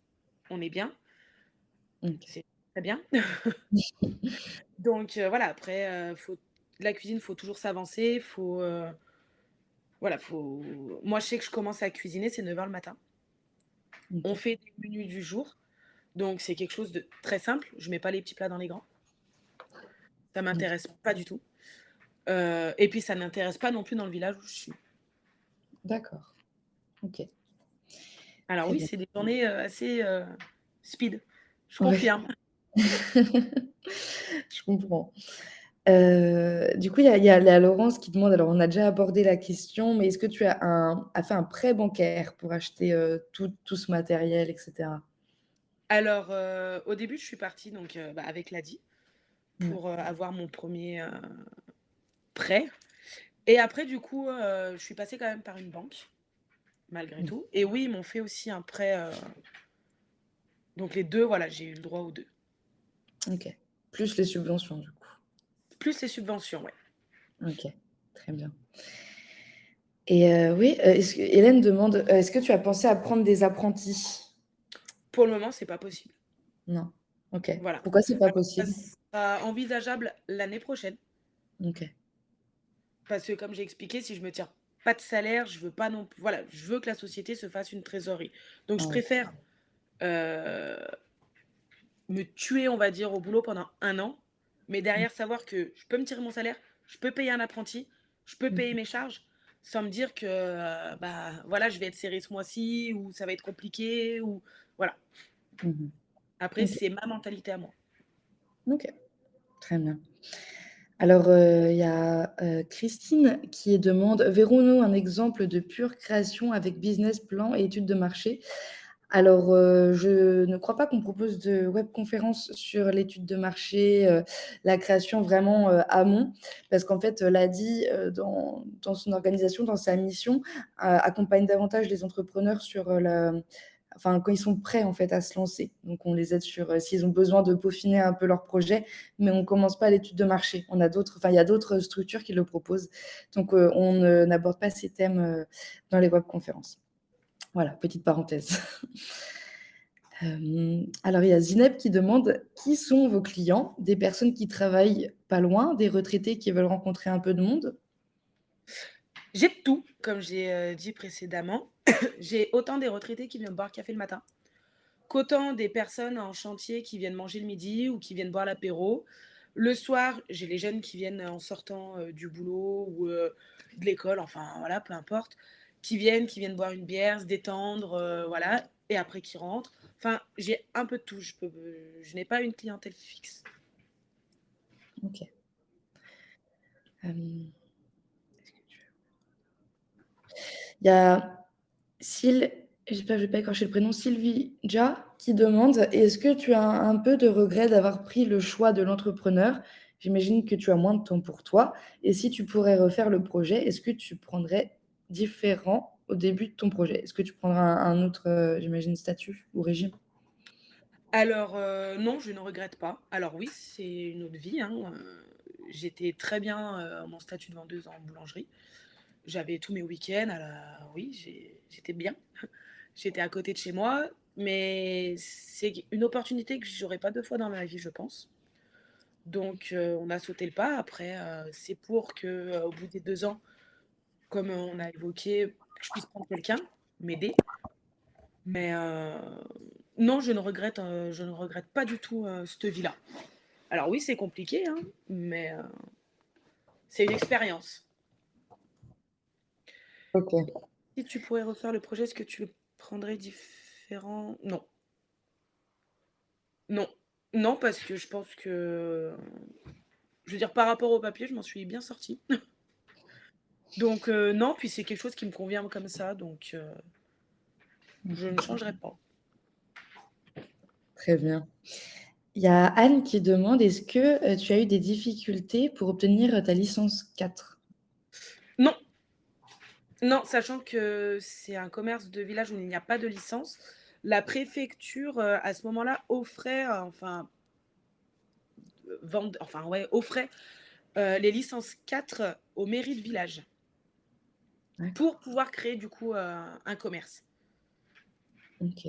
on est bien, OK. c'est très bien. Donc voilà, après, faut la cuisine, faut toujours s'avancer, voilà, faut moi, je sais que je commence à cuisiner, c'est 9 heures le matin. On OK. fait des menus du jour, donc c'est quelque chose de très simple. Je mets pas les petits plats dans les grands, ça OK. m'intéresse pas du tout, et puis ça n'intéresse pas non plus dans le village où je suis. D'accord. OK. Alors Très oui, bien. c'est des journées, assez, speed, je Ouais. confirme. Je comprends. Du coup, il y a Laurence qui demande, alors on a déjà abordé la question, mais est-ce que tu as fait un prêt bancaire pour acheter, tout ce matériel et cetera? Alors, au début, je suis partie donc, avec l'ADI Ouais. pour, avoir mon premier er prêt et après du coup, je suis passée quand même par une banque, malgré Mmh. tout et oui, ils m'ont fait aussi un prêt, donc les 2, voilà, j'ai eu le droit aux 2. OK. Plus les subventions, du coup. Plus les subventions, ouais. OK, très bien. Et oui, est-ce que Hélène demande, est-ce que tu as pensé à prendre des apprentis? Pour le moment, c'est pas possible. Non. OK. Voilà. Pourquoi c'est pas Alors ça possible? sera envisageable l'année prochaine OK. parce que comme j'ai expliqué, si je me tire pas de salaire, je veux pas non plus voilà, je veux que la société se fasse une trésorerie. Donc je Ah oui. préfère, heu, me tuer, on va dire, au boulot pendant 1 an, mais Mmh. derrière savoir que je peux me tirer mon salaire, je peux payer un apprenti, je peux Mmh. payer mes charges, sans me dire que, bah, voilà, je vais être serré ce mois-ci ou ça va être compliqué ou voilà. Mmh. Après, OK. c'est ma mentalité à moi. OK. Très bien. Alors, il y a, Christine qui demande: «Verrons-nous un exemple de pure création avec business plan et étude de marché?» Alors, je ne crois pas qu'on propose de webconférence sur l'étude de marché, la création vraiment, amont, parce qu'en fait, l'ADI, dans son organisation, dans sa mission, accompagne davantage les entrepreneurs sur, enfin, quand ils sont prêts, en fait, à se lancer. Donc on les aide sur, s'ils ont besoin de peaufiner un peu leur projet, mais on ne commence pas l'étude de marché. On a d'autres Enfin, il y a d'autres structures qui le proposent. Donc, on n'aborde pas ces thèmes, dans les webconférences. Voilà, petite parenthèse. Alors il y a Zineb qui demande: «Qui sont vos clients?» Des personnes qui travaillent pas loin, des retraités qui veulent rencontrer un peu de monde? J'ai de tout, comme j'ai, dit précédemment. J'ai autant des retraités qui viennent boire le café le matin, qu'autant des personnes en chantier qui viennent manger le midi ou qui viennent boire l'apéro. Le soir, j'ai les jeunes qui viennent en sortant, du boulot ou, de l'école, enfin voilà, peu importe, qui viennent boire une bière, se détendre, voilà et après qui rentrent. Enfin, j'ai un peu de tout. Je n'ai pas une clientèle fixe. OK. Hem, il y a j'espère que je vais pas écorcher le prénom, Sylvie Dia qui demande: «Est-ce que tu as un peu de regret d'avoir pris le choix de l'entrepreneur? J'imagine que tu as moins de temps pour toi et si tu pourrais refaire le projet, est-ce que tu prendrais différent au début de ton projet? Est-ce que tu prendrais un autre, j'imagine statut ou régime?» Alors, non, je ne regrette pas. Alors oui, c'est une autre vie, hein, j'étais très bien, mon statut de vendeuse en boulangerie. J'avais tous mes week-ends à la oui, j'étais bien. J'étais à côté de chez moi, mais c'est une opportunité que j'aurais pas 2 fois dans ma vie, je pense. Donc, on a sauté le pas. Après, c'est pour que, au bout des 2 ans, comme on a évoqué, que je puisse prendre quelqu'un, m'aider. Mais, non, je ne regrette pas du tout, cette vie-là. Alors oui, c'est compliqué, hein, mais, c'est une expérience. OK. Si tu pourrais refaire le projet, est-ce que tu le prendrais différent? Non. Non. Non, parce que je pense que je veux dire par rapport au papier, je m'en suis bien sortie. Donc, non, puis c'est quelque chose qui me convient comme ça, donc, je ne changerai pas. Très bien. Il y a Anne qui demande: «Est-ce que, tu as eu des difficultés pour obtenir, ta licence 4?» Non, non, sachant que c'est un commerce de village où il n'y a pas de licence, la préfecture, à ce moment-là offrait, enfin, enfin ouais, offrait, les licences 4 aux mairies de village D'accord, pour pouvoir créer du coup, un commerce. OK.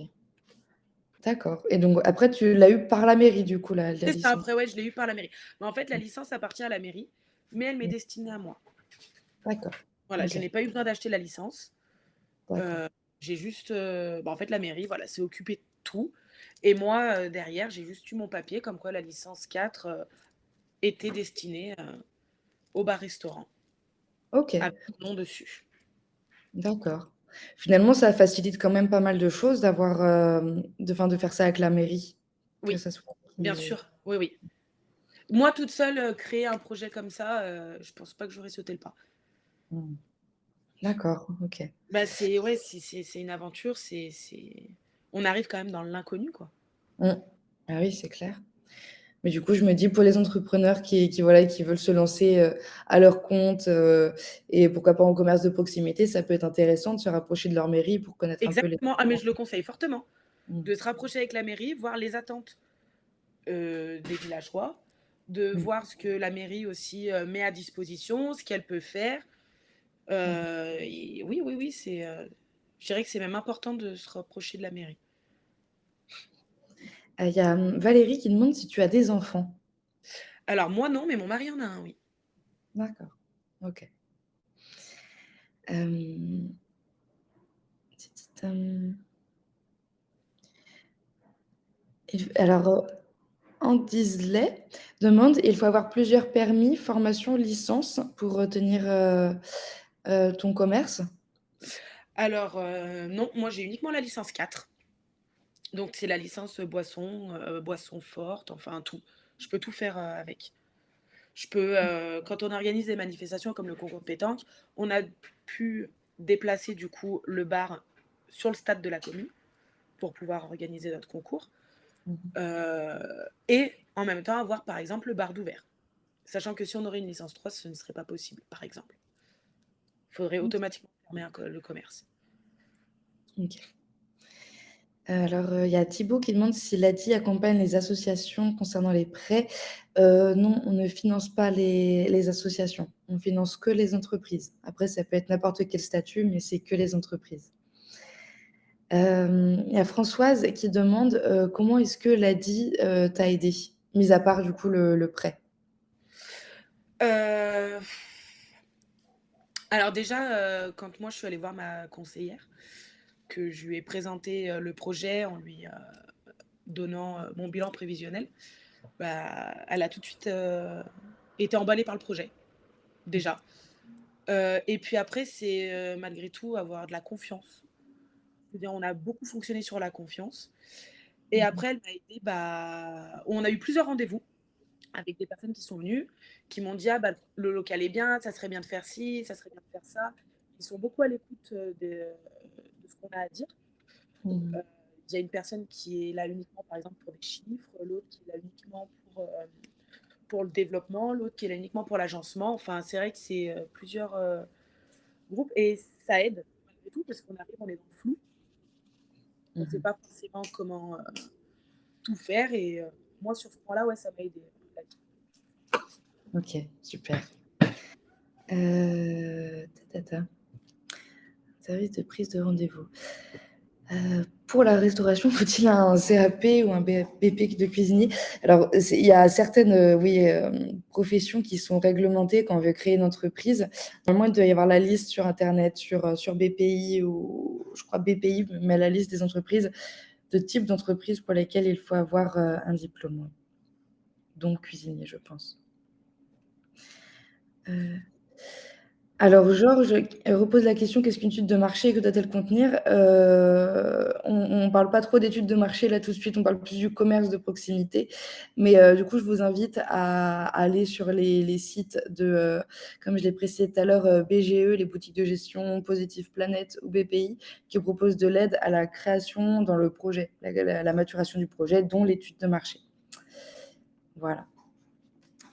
D'accord et donc après tu l'as eu par la mairie du coup la C'est ça, licence? après ouais, je l'ai eu par la mairie. Mais en fait, la Mmh, licence appartient à la mairie, mais elle m'est mmh, destinée à moi. d'accord. Voilà, je OK, n'ai pas eu besoin d'acheter la licence. d'accord. Heu, j'ai juste, bah, en fait, la mairie, voilà, s'est occupée de tout et moi, derrière, j'ai juste eu mon papier comme quoi la licence 4, était destinée, au bar-restaurant OK, avec mon nom dessus. d'accord. Finalement ça facilite quand même pas mal de choses d'avoir, de faire ça avec la mairie, que Oui, ça soit bien qui, sûr, oui, oui. Moi toute seule, créer un projet comme ça, je pense pas que j'aurais sauté le pas. Mmh. D'accord, OK. Bah, c'est ouais, c'est une aventure, on arrive quand même dans l'inconnu, quoi. Mmh. Ah oui, c'est clair. Mais du coup, je me dis pour les entrepreneurs voilà, qui veulent se lancer, à leur compte, et pourquoi pas en commerce de proximité, ça peut être intéressant de se rapprocher de leur mairie pour connaître un peu les Exactement, ah mais je le conseille fortement, mmh, de se rapprocher avec la mairie, voir les attentes, des villageois, de mmh, voir ce que la mairie aussi, met à disposition, ce qu'elle peut faire. mmh. Et oui, oui, oui, je dirais que c'est même important de se rapprocher de la mairie. Il y a, Valérie qui demande si tu as des enfants? Alors moi non, mais mon mari en a un, oui. D'accord, OK. Hem, alors, Andisley demande: «Il faut avoir plusieurs permis, formation, licence pour, tenir, ton commerce?» Alors, non, moi j'ai uniquement la licence 4, donc c'est la licence, boisson forte, enfin tout. Je peux tout faire, avec. Je peux, quand on organise des manifestations comme le concours de pétanque, on a pu déplacer du coup le bar sur le stade de la commune pour pouvoir organiser notre concours, Mmh mh. et en même temps avoir par exemple le bar d'ouvert. Sachant que si on aurait une licence 3, ce ne serait pas possible, par exemple. Il faudrait OK, automatiquement fermer le commerce. OK. Alors, il y a Thibaut qui demande si l'ADI accompagne les associations concernant les prêts. Non, on ne finance pas les associations. On finance que les entreprises. Après, ça peut être n'importe quel statut, mais c'est que les entreprises. Il y a Françoise qui demande, comment est-ce que l'ADI, t'a aidé? Mis à part du coup le prêt. Heu, alors déjà, quand moi je suis allée voir ma conseillère, que je lui ai présenté, le projet en lui, donnant, mon bilan prévisionnel, bah, elle a tout de suite, été emballée par le projet, Mmh. déjà. Et puis après c'est, malgré tout avoir de la confiance. Je veux dire, on a beaucoup fonctionné sur la confiance, et Mmh mh. après elle m'a aidée, bah, on a eu plusieurs rendez-vous avec des personnes qui sont venues, qui m'ont dit: «Ah bah, le local est bien, ça serait bien de faire ci, ça serait bien de faire ça». Ils sont beaucoup à l'écoute, de ce qu'on a à dire. Mmh. Heu, il y a une personne qui est là uniquement, par exemple, pour des chiffres, l'autre qui est là uniquement pour le développement, l'autre qui est là uniquement pour l'agencement. Enfin, c'est vrai que c'est, plusieurs, groupes, et ça aide malgré tout parce qu'on arrive, on est dans le flou. On ne sait Mmh. pas forcément comment, tout faire, et moi sur ce point-là, ouais, ça m'a aidée, là-dessus. OK, super. Ta ta ta. Service de prise de rendez-vous. Pour la restauration, faut-il un CAP ou un BP de cuisinier? Alors, il y a certaines, oui, professions qui sont réglementées quand on veut créer une entreprise. Normalement, il doit y avoir la liste sur internet, sur BPI, ou je crois BPI met la liste des entreprises, de types d'entreprises pour lesquelles il faut avoir, un diplôme, ouais, donc cuisinier, je pense. Heu Alors Georges, repose la question: «Qu'est-ce qu'une étude de marché et que doit-elle contenir?» On parle pas trop d'études de marché là tout de suite, on parle plus du commerce de proximité. Mais du coup, je vous invite à aller sur les sites de, comme je l'ai précisé tout à l'heure, BGE, les boutiques de gestion, Positive Planet ou BPI, qui proposent de l'aide à la création dans le projet, la maturation du projet, dont l'étude de marché. Voilà.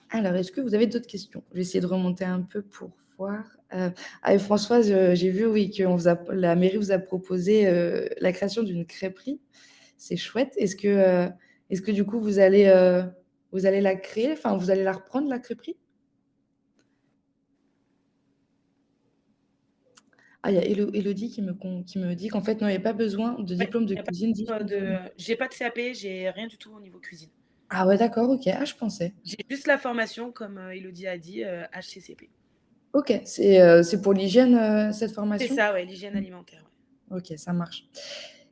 Alors, est-ce que vous avez d'autres questions? Je vais essayer de remonter un peu pour voir. Ah, et Françoise, j'ai vu, oui, que la mairie vous a proposé, la création d'une crêperie. C'est chouette. Est-ce que du coup vous allez la créer? Enfin, vous allez la reprendre, la crêperie? Ah, il y a Élodie qui me dit qu'en fait, non, il y a pas besoin de Ouais, diplôme de il y a pas, cuisine, juste une de formation. j'ai pas de CAP, j'ai rien du tout au niveau cuisine. Ah ouais, d'accord, OK. Ah, je pensais. J'ai juste la formation comme, Élodie a dit, HCCP. OK, c'est pour l'hygiène, cette C'est formation? ça, ouais, l'hygiène Mmh. alimentaire, ouais. OK, ça marche.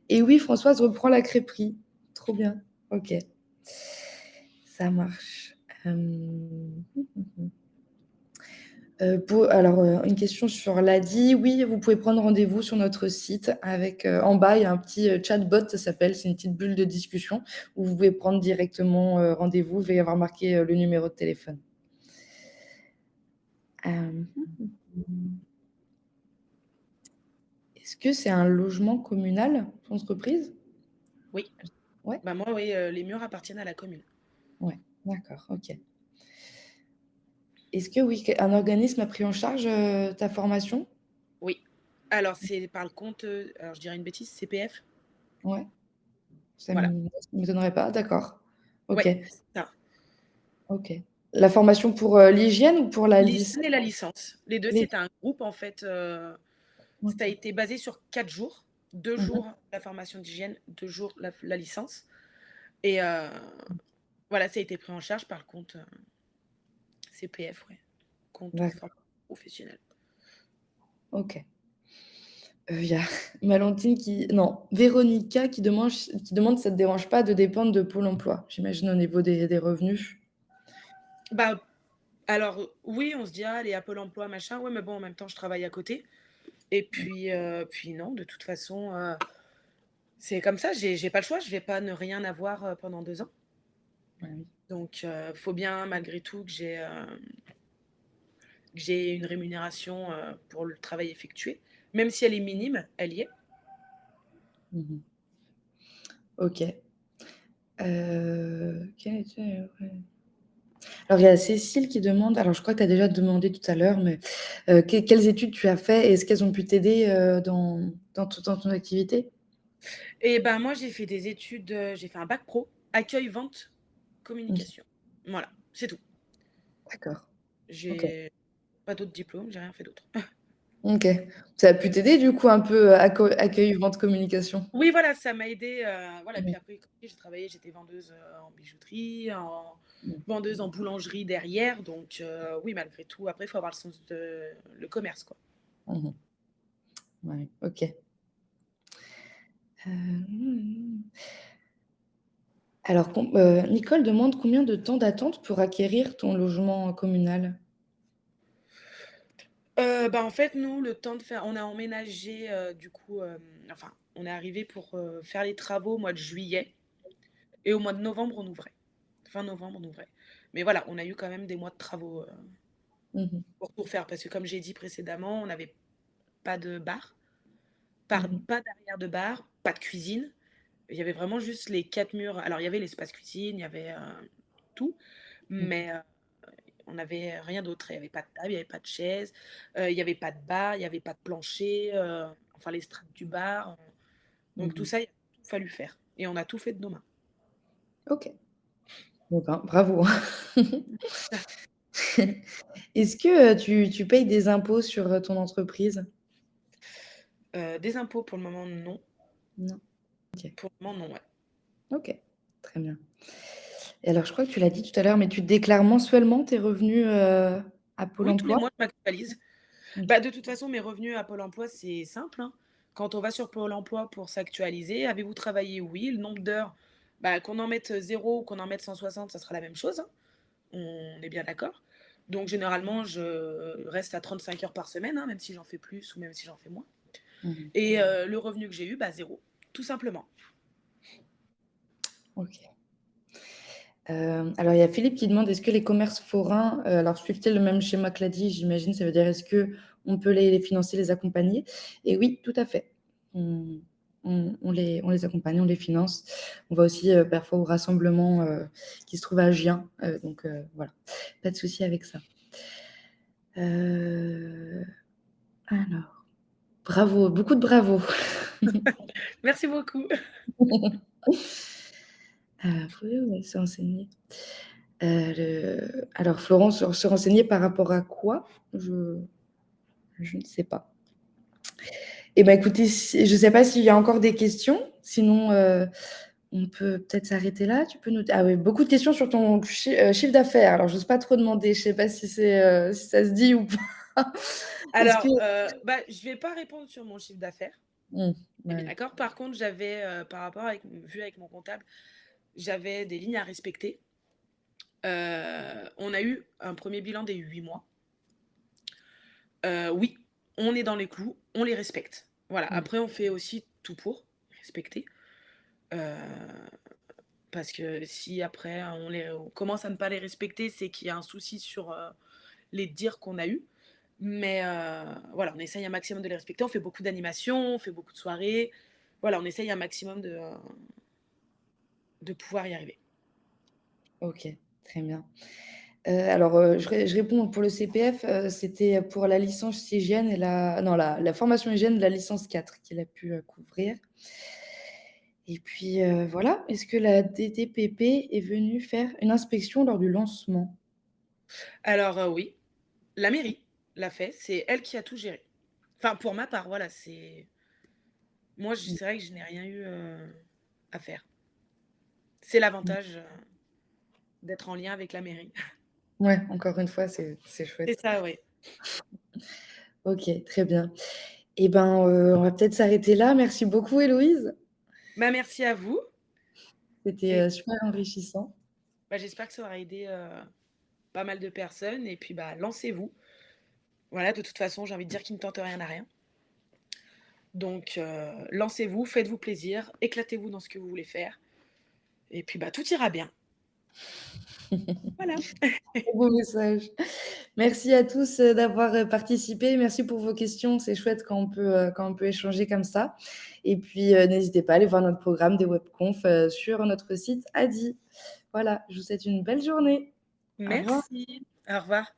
Et oui, Françoise reprend la crêperie. Trop bien. OK, ça marche. Mmh mh. Une question sur l'ADI. Oui, vous pouvez prendre rendez-vous sur notre site avec, en bas, il y a un petit, chatbot, ça s'appelle, c'est une petite bulle de discussion où vous pouvez prendre directement, rendez-vous. Il va y avoir marqué, le numéro de téléphone. Hem, Est-ce que c'est un logement communal, ton entreprise? Oui, Ouais? bah, moi, oui, les murs appartiennent à la commune. Ouais, d'accord, OK. Est-ce que oui, un organisme a pris en charge, ta formation? Oui. Alors c'est par le compte, alors je dirais une bêtise, CPF? Ouais, Voilà. ça m'étonnerait pas, d'accord. OK, Ouais, c'est ça. OK. La formation pour, l'hygiène ou pour la L'hygiène licence? et la licence. Les 2, Les c'était un groupe en fait, ça a OK. été basé sur 4 jours. 2 Mmh. jours la formation d'hygiène, 2 jours la licence et voilà, ça a été pris en charge par le compte, CPF, ouais, compte D'accord, formation professionnelle. OK. Il y a Malentine qui non, Véronica qui demande si ça te dérange pas de dépendre de Pôle emploi? J'imagine au niveau des revenus? Bah, alors oui, on se dit: «Ah, aller à Pôle emploi, machin», ouais, mais bon, en même temps, je travaille à côté et puis non, de toute façon, c'est comme ça, j'ai pas le choix, je vais pas ne rien avoir, pendant 2 ans. Ouais, oui. Donc faut bien malgré tout que j'ai une rémunération, pour le travail effectué. Même si elle est minime, elle y est. Mmh. OK. Quel était, ouais. Alors il y a Cécile qui demande, alors je crois que tu as déjà demandé tout à l'heure, mais quelles études tu as fait et est-ce qu'elles ont pu t'aider, dans ton activité? Et ben, moi, j'ai fait des études, j'ai fait un bac pro, accueil, vente, OK, communication. Voilà, c'est tout. d'accord. OK. J'ai pas d'autres diplômes, j'ai rien fait d'autre. OK. Ça a pu t'aider du coup un peu, accueil, vente, communication? Oui, voilà, ça m'a aidée, voilà, Mmh. puis après, comme je dis, j'ai travaillé, j'étais vendeuse, en bijouterie, en Mmh. vendeuse en boulangerie derrière, donc oui, malgré tout, après, il faut avoir le sens de le commerce, quoi. Mmh mh. Ouais, OK. Alors Nicole demande combien de temps d'attente pour acquérir ton logement communal? Bah, en fait, nous, le temps de faire on a emménagé, du coup, enfin, on est arrivé pour, faire les travaux au mois de juillet et au mois de novembre, on ouvrait. Fin novembre, on ouvrait. Mais voilà, on a eu quand même des mois de travaux, Mmh mh. pour tout refaire parce que comme j'ai dit précédemment, on n'avait pas de bar, Mmh mh. pas d'arrière de bar, pas de cuisine. Il y avait vraiment juste les 4 murs. Alors il y avait l'espace cuisine, il y avait, tout, Mmh. mais on n'avait rien d'autre. Il y avait pas de table, il y avait pas de chaise, il y avait pas de bar, il y avait pas de plancher, enfin les strates du bar, donc Mmh tout mh. ça, il a tout fallu faire et on a tout fait de nos mains. OK. Eh ben, bravo. Est-ce que, tu payes des impôts sur, ton entreprise? Des impôts pour le moment non, Non? OK. pour le moment non, ouais. OK, très bien. Et alors je crois que tu l'as dit tout à l'heure, mais tu déclares mensuellement tes revenus, à Pôle Oui, tous les emploi? mois je m'actualise. OK. Bah, de toute façon mes revenus à Pôle emploi c'est simple, hein. Quand on va sur Pôle emploi pour s'actualiser: «Avez-vous travaillé?» «Oui». Le nombre d'heures, bah, qu'on en mette 0 ou qu'on en mette 160, ça sera la même chose, hein. On est bien d'accord? Donc généralement, je reste à 35 heures par semaine, hein, même si j'en fais plus ou même si j'en fais moins Mmh mh. et le revenu que j'ai eu, bah, 0, tout simplement. OK. Alors il y a Philippe qui demande: «Est-ce que les commerces forains, alors suivent-ils le même schéma que l'ADI?» J'imagine, ça veut dire est-ce qu'on peut les financer, les accompagner? Et oui, tout à fait. On on les accompagne, on les finance. On va aussi, parfois au rassemblement, qui se trouve à Gien, donc voilà, pas de souci avec ça. Heu, alors, bravo, beaucoup de bravo. Merci beaucoup. Oui, ouais, se renseigner. Alors Florence, se renseigner par rapport à quoi? Je ne sais pas. Eh ben, écoutez, si je ne sais pas s'il y a encore des questions, sinon, on peut peut-être s'arrêter là. Tu peux nous ah oui, beaucoup de questions sur ton chiffre d'affaires. Alors j'ose pas trop demander, je sais pas si ça se dit ou pas? Est-ce que Alors, bah, je vais pas répondre sur mon chiffre d'affaires, mmh, on est bien ouais. d'accord? Par contre, j'avais, par rapport avec vu avec mon comptable, j'avais des lignes à respecter. On a eu un premier bilan des 8 mois. Oui, on est dans les clous, on les respecte. Voilà, Mmh. après on fait aussi tout pour respecter, heu, parce que si après on commence à ne pas les respecter, c'est qu'il y a un souci sur, les dires qu'on a eus. Mais voilà, on essaye un maximum de les respecter. On fait beaucoup d'animations, on fait beaucoup de soirées. Voilà, on essaye un maximum de pouvoir y arriver. OK, très bien. Alors, je réponds pour le CPF, c'était pour la licence hygiène et la non, la formation hygiène de la licence 4 qu'il a pu, couvrir et puis, voilà. Est-ce que la DDPP est venue faire une inspection lors du lancement? Alors, oui, la mairie l'a fait, c'est elle qui a tout géré. Enfin, pour ma part, voilà, moi, Mmh. c'est vrai que je n'ai rien eu, à faire. C'est Mmh. l'avantage, d'être en lien avec la mairie. Ouais, encore une fois, c'est C'est chouette. ça, oui. OK, très bien et ben, on va peut-être s'arrêter là. Merci beaucoup Héloïse. Bah, merci à vous C'était, et super enrichissant. bah, j'espère que ça aura aidé, pas mal de personnes et puis, bah, lancez-vous. Voilà, de toute façon, j'ai envie de dire: «Qui ne tente rien n'a rien». Donc lancez-vous, faites-vous plaisir, éclatez-vous dans ce que vous voulez faire et puis, bah, tout ira bien. Voilà. Très beau message. Merci à tous, d'avoir, participé. Merci pour vos questions. C'est chouette quand on peut échanger comme ça et puis, n'hésitez pas à aller voir notre programme des webconf, sur notre site Adi. Voilà, je vous souhaite une belle journée. Au revoir. Merci. Au revoir.